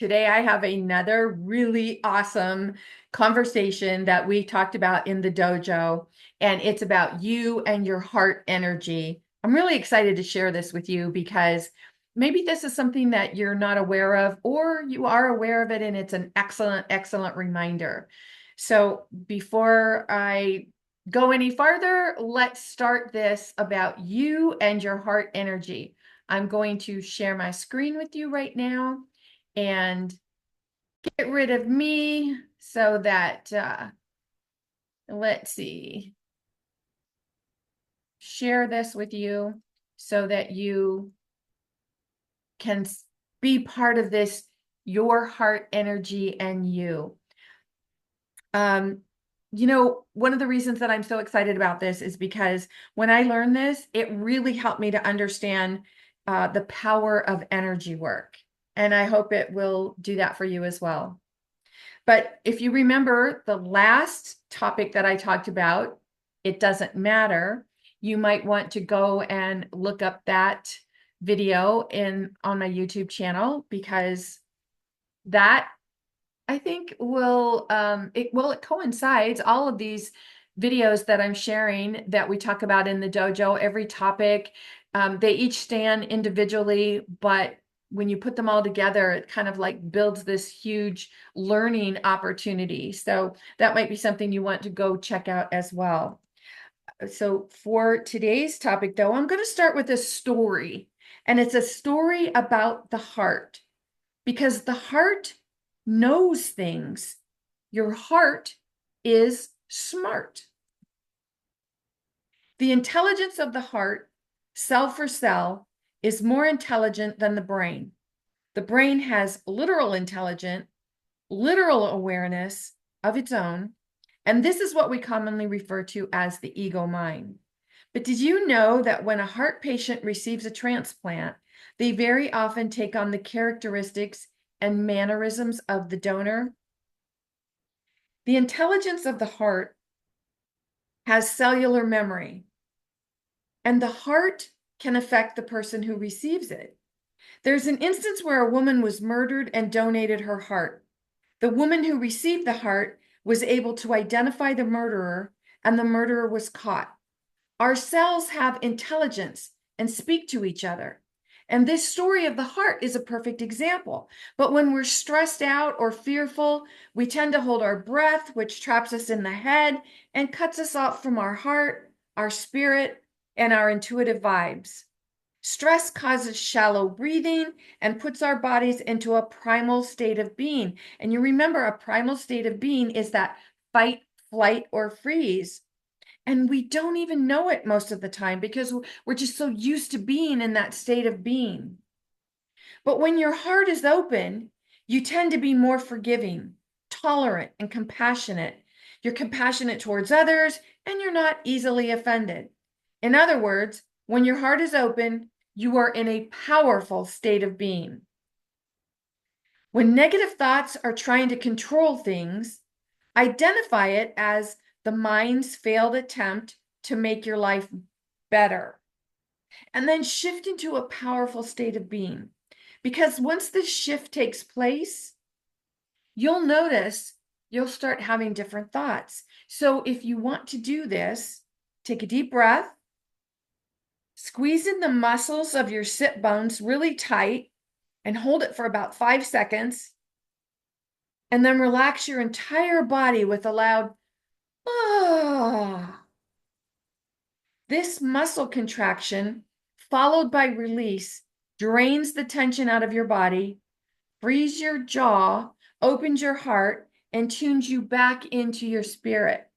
Today, I have another really awesome conversation that we talked about in the dojo, and it's about you and your heart energy. I'm really excited to share this with you because maybe this is something that you're not aware of, or you are aware of it, and it's an excellent, excellent reminder. So, before I go any farther, let's start this about you and your heart energy. I'm going to share my screen with you right now and get rid of me so that, let's see, share this with you so that you can be part of this, your heart energy and you. Um, one of the reasons that I'm so excited about this is because when I learned this, it really helped me to understand the power of energy work. And I hope it will do that for you as well. But if you remember the last topic that I talked about, it doesn't matter. You might want to go and look up that video on my YouTube channel because that I think it coincides all of these videos that I'm sharing that we talk about in the dojo, every topic. They each stand individually, but when you put them all together, it kind of like builds this huge learning opportunity. So that might be something you want to go check out as well. So for today's topic, though, I'm going to start with a story, and it's a story about the heart because the heart knows things. Your heart is smart. The intelligence of the heart, cell for cell, is more intelligent than the brain. The brain has literal intelligence, literal awareness of its own, and this is what we commonly refer to as the ego mind. But did you know that when a heart patient receives a transplant, they very often take on the characteristics and mannerisms of the donor? The intelligence of the heart has cellular memory, and the heart can affect the person who receives it. There's an instance where a woman was murdered and donated her heart. The woman who received the heart was able to identify the murderer, and the murderer was caught. Our cells have intelligence and speak to each other. And this story of the heart is a perfect example. But when we're stressed out or fearful, we tend to hold our breath, which traps us in the head and cuts us off from our heart, our spirit, and our intuitive vibes. Stress causes shallow breathing and puts our bodies into a primal state of being. And you remember, a primal state of being is that fight, flight, or freeze. And we don't even know it most of the time because we're just so used to being in that state of being. But when your heart is open, you tend to be more forgiving, tolerant, and compassionate. You're compassionate towards others, and you're not easily offended. In other words, when your heart is open, you are in a powerful state of being. When negative thoughts are trying to control things, identify it as the mind's failed attempt to make your life better. And then shift into a powerful state of being. Because once this shift takes place, you'll notice you'll start having different thoughts. So if you want to do this, take a deep breath, squeeze in the muscles of your sit bones really tight, and hold it for about 5 seconds. And then relax your entire body with a loud ah. This muscle contraction, followed by release, drains the tension out of your body, frees your jaw, opens your heart, and tunes you back into your spirit.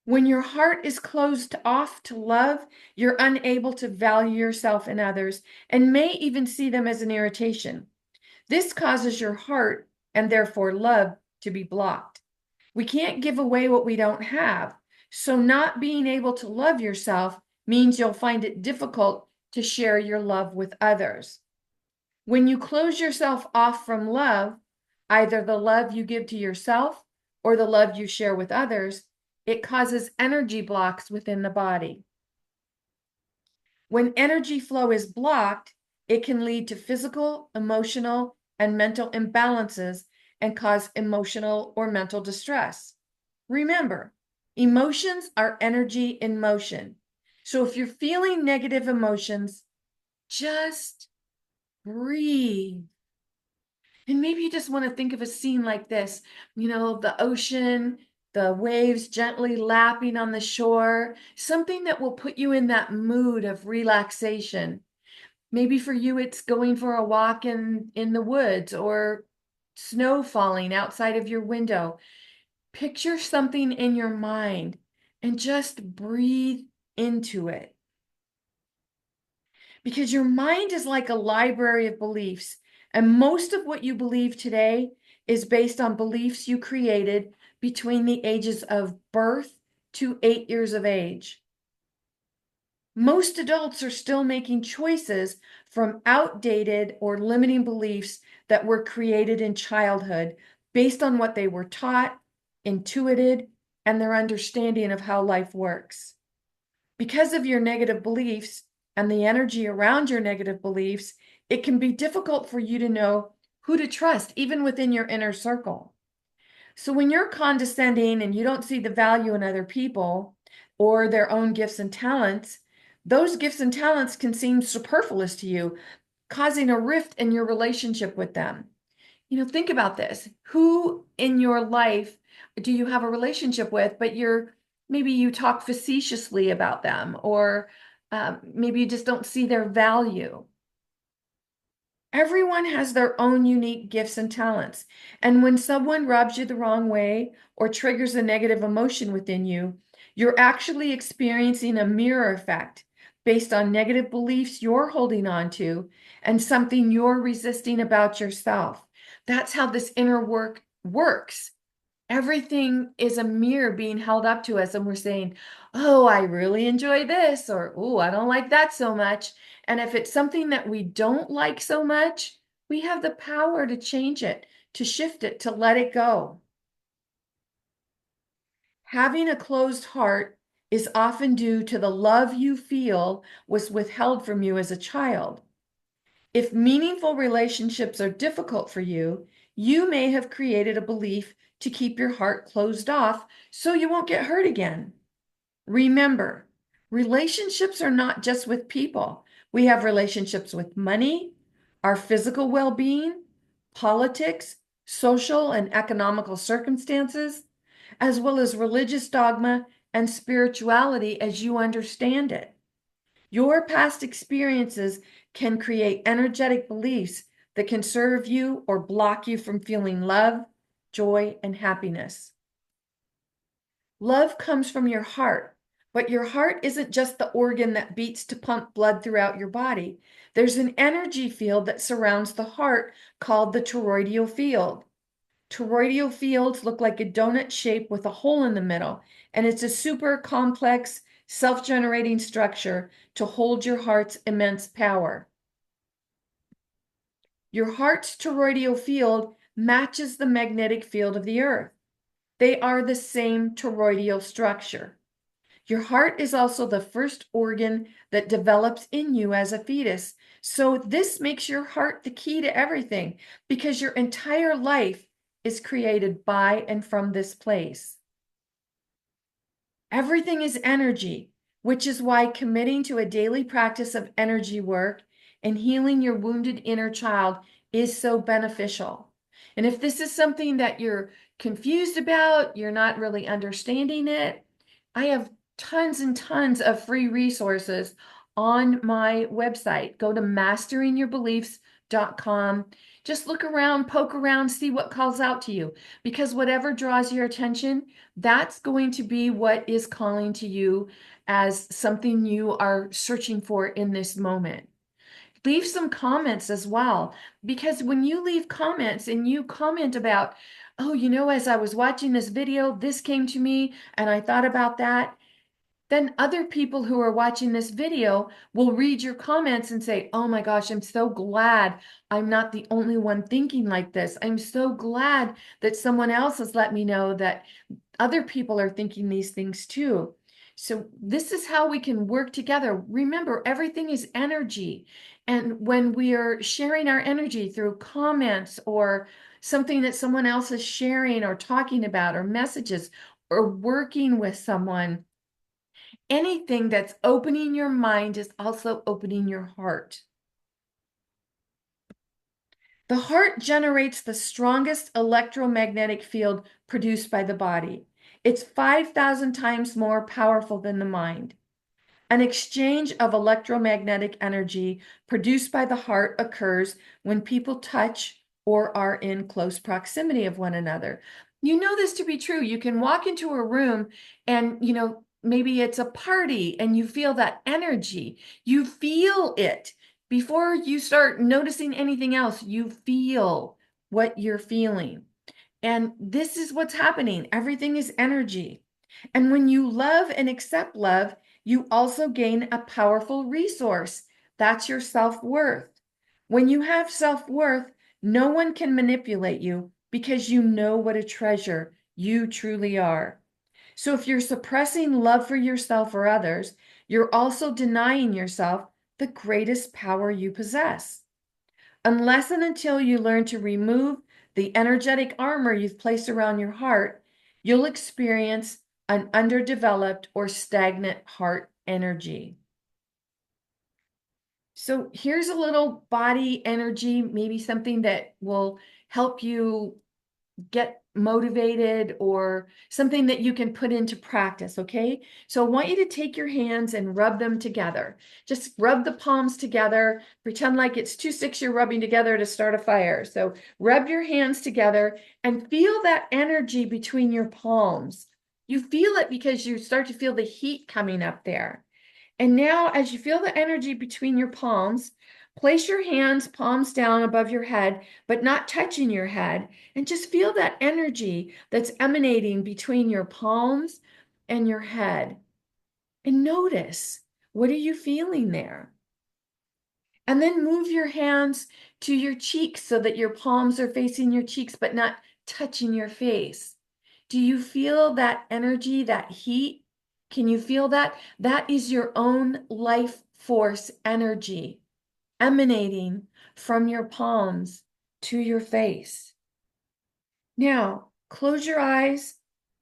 When your heart is closed off to love, you're unable to value yourself and others and may even see them as an irritation. This causes your heart, and therefore love, to be blocked. We can't give away what we don't have. So not being able to love yourself means you'll find it difficult to share your love with others. When you close yourself off from love, either the love you give to yourself or the love you share with others, it causes energy blocks within the body. When energy flow is blocked, it can lead to physical, emotional, and mental imbalances and cause emotional or mental distress. Remember, emotions are energy in motion. So if you're feeling negative emotions, just breathe. And maybe you just want to think of a scene like this, the ocean, the waves gently lapping on the shore, something that will put you in that mood of relaxation. Maybe for you, it's going for a walk in the woods or snow falling outside of your window. Picture something in your mind and just breathe into it. Because your mind is like a library of beliefs, and most of what you believe today is based on beliefs you created between the ages of birth to 8 years of age. Most adults are still making choices from outdated or limiting beliefs that were created in childhood based on what they were taught, intuited, and their understanding of how life works. Because of your negative beliefs and the energy around your negative beliefs, it can be difficult for you to know who to trust, even within your inner circle. So when you're condescending and you don't see the value in other people or their own gifts and talents, those gifts and talents can seem superfluous to you, causing a rift in your relationship with them. Think about this. Who in your life do you have a relationship with, but maybe you talk facetiously about them, or maybe you just don't see their value? Everyone has their own unique gifts and talents. And when someone rubs you the wrong way or triggers a negative emotion within you, you're actually experiencing a mirror effect based on negative beliefs you're holding on to and something you're resisting about yourself. That's how this inner work works. Everything is a mirror being held up to us, and we're saying, oh, I really enjoy this, or oh, I don't like that so much. And if it's something that we don't like so much, we have the power to change it, to shift it, to let it go. Having a closed heart is often due to the love you feel was withheld from you as a child. If meaningful relationships are difficult for you, you may have created a belief to keep your heart closed off so you won't get hurt again. Remember, relationships are not just with people. We have relationships with money, our physical well-being, politics, social and economical circumstances, as well as religious dogma and spirituality as you understand it. Your past experiences can create energetic beliefs that can serve you or block you from feeling love, joy, and happiness. Love comes from your heart, but your heart isn't just the organ that beats to pump blood throughout your body. There's an energy field that surrounds the heart called the toroidal field. Toroidal fields look like a donut shape with a hole in the middle, and it's a super complex, self-generating structure to hold your heart's immense power. Your heart's toroidal field matches the magnetic field of the earth. They are the same toroidal structure. Your heart is also the first organ that develops in you as a fetus. So this makes your heart the key to everything because your entire life is created by and from this place. Everything is energy, which is why committing to a daily practice of energy work and healing your wounded inner child is so beneficial. And if this is something that you're confused about, you're not really understanding it, I have tons and tons of free resources on my website. Go to masteringyourbeliefs.com. Just look around, poke around, see what calls out to you, because whatever draws your attention, that's going to be what is calling to you as something you are searching for in this moment. Leave some comments as well, because when you leave comments and you comment about, oh, as I was watching this video, this came to me and I thought about that, then other people who are watching this video will read your comments and say, oh my gosh, I'm so glad I'm not the only one thinking like this. I'm so glad that someone else has let me know that other people are thinking these things too. So this is how we can work together. Remember, everything is energy. And when we are sharing our energy through comments or something that someone else is sharing or talking about or messages or working with someone, anything that's opening your mind is also opening your heart. The heart generates the strongest electromagnetic field produced by the body. It's 5,000 times more powerful than the mind. An exchange of electromagnetic energy produced by the heart occurs when people touch or are in close proximity of one another. You know this to be true. You can walk into a room and, maybe it's a party and you feel that energy. You feel it. Before you start noticing anything else, you feel what you're feeling. And this is what's happening. Everything is energy. And when you love and accept love, you also gain a powerful resource. That's your self-worth. When you have self-worth, no one can manipulate you because you know what a treasure you truly are. So if you're suppressing love for yourself or others, you're also denying yourself the greatest power you possess. Unless and until you learn to remove the energetic armor you've placed around your heart, you'll experience an underdeveloped or stagnant heart energy. So here's a little body energy, maybe something that will help you get motivated or something that you can put into practice, okay? So I want you to take your hands and rub them together. Just rub the palms together. Pretend like it's two sticks you're rubbing together to start a fire. So rub your hands together and feel that energy between your palms. You feel it because you start to feel the heat coming up there. And now, as you feel the energy between your palms, place your hands palms down above your head, but not touching your head, and just feel that energy that's emanating between your palms and your head. And notice, what are you feeling there? And then move your hands to your cheeks so that your palms are facing your cheeks, but not touching your face. Do you feel that energy, that heat? Can you feel that? That is your own life force energy emanating from your palms to your face. Now, close your eyes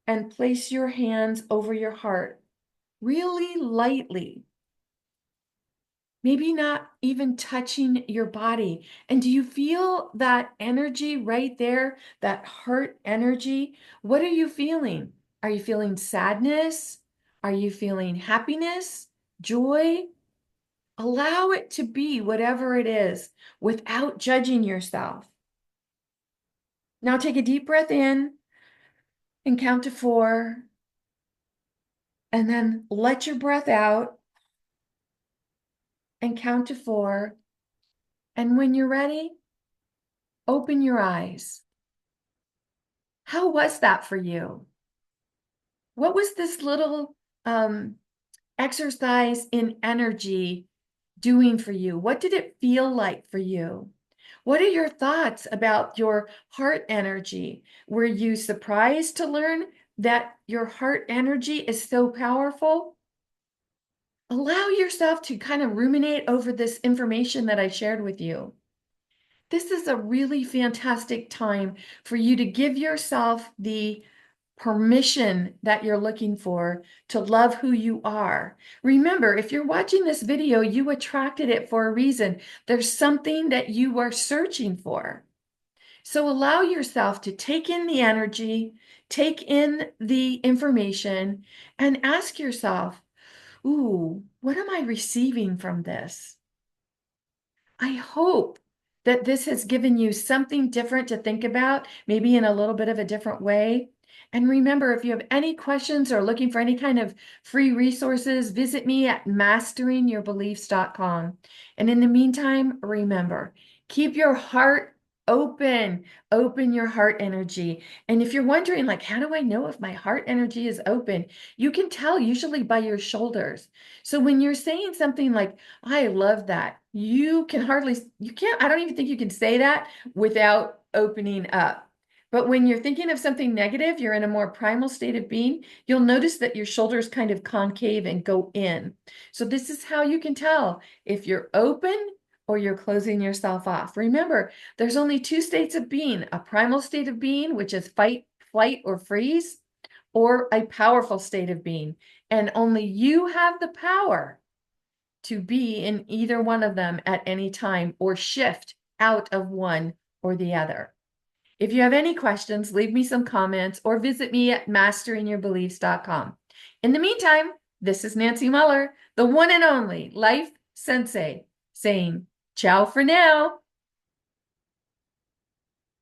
and place your hands over your heart really lightly. Maybe not even touching your body. And do you feel that energy right there, that heart energy? What are you feeling? Are you feeling sadness? Are you feeling happiness, joy? Allow it to be whatever it is without judging yourself. Now take a deep breath in and count to 4, and then let your breath out and count to 4. And when you're ready, open your eyes. How was that for you? What was this little exercise in energy doing for you? What did it feel like for you? What are your thoughts about your heart energy? Were you surprised to learn that your heart energy is so powerful? Allow yourself to kind of ruminate over this information that I shared with you. This is a really fantastic time for you to give yourself the permission that you're looking for to love who you are. Remember, if you're watching this video, you attracted it for a reason. There's something that you are searching for. So allow yourself to take in the energy, take in the information, and ask yourself, ooh, what am I receiving from this? I hope that this has given you something different to think about, maybe in a little bit of a different way. And remember, if you have any questions or looking for any kind of free resources, visit me at masteringyourbeliefs.com. And in the meantime, remember, keep your heart open, open your heart energy. And if you're wondering, like, how do I know if my heart energy is open? You can tell usually by your shoulders. So when you're saying something like, I love that, you can't, I don't even think you can say that without opening up. But when you're thinking of something negative, you're in a more primal state of being, you'll notice that your shoulders kind of concave and go in. So this is how you can tell if you're open or you're closing yourself off. Remember, there's only two states of being, a primal state of being, which is fight, flight, or freeze, or a powerful state of being. And only you have the power to be in either one of them at any time or shift out of one or the other. If you have any questions, leave me some comments or visit me at masteringyourbeliefs.com. In the meantime, this is Nancy Muller, the one and only Life Sensei, saying ciao for now.